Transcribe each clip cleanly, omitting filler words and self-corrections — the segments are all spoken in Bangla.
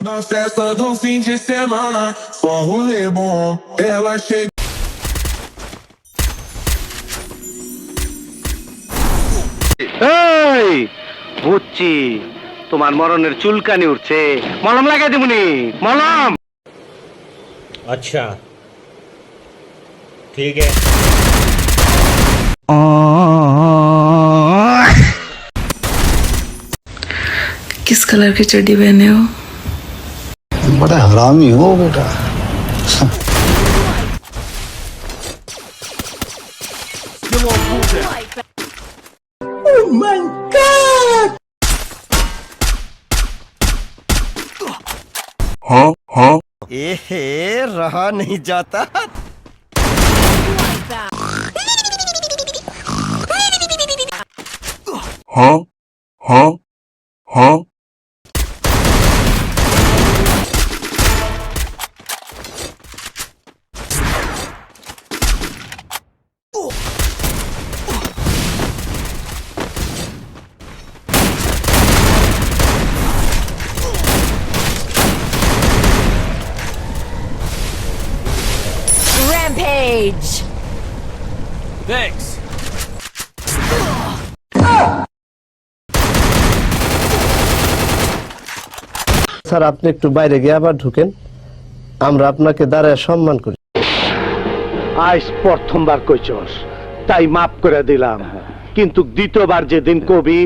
Na festa do fim de semana, só rolê bom. Ela chega. এই বুঝছি তোমার মরণের চুলকানি উঠছে, মলম লাগাই দেবনি। মলম अच्छा ठीक है। किस कलर की चड्डी पहने हो? बड़ा हरामी हो बेटा। एहे रहा नहीं जाता। Rampage! Thanks. স্যার আপনি একটু বাইরে গিয়ে আবার ঢুকেন, আমরা আপনাকে দাঁড়ায় সম্মান করি। আজ প্রথমবার কইছস তাই মাফ করে দিলাম, কিন্তু দ্বিতীয়বার যেদিন কবি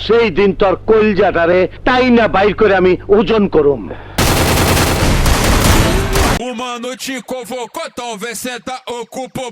সেই দিন তোর কলজাটারে তাই না বাইর করে আমি ওজন করুম। Uma noite convocou, talvez senta, ocupa.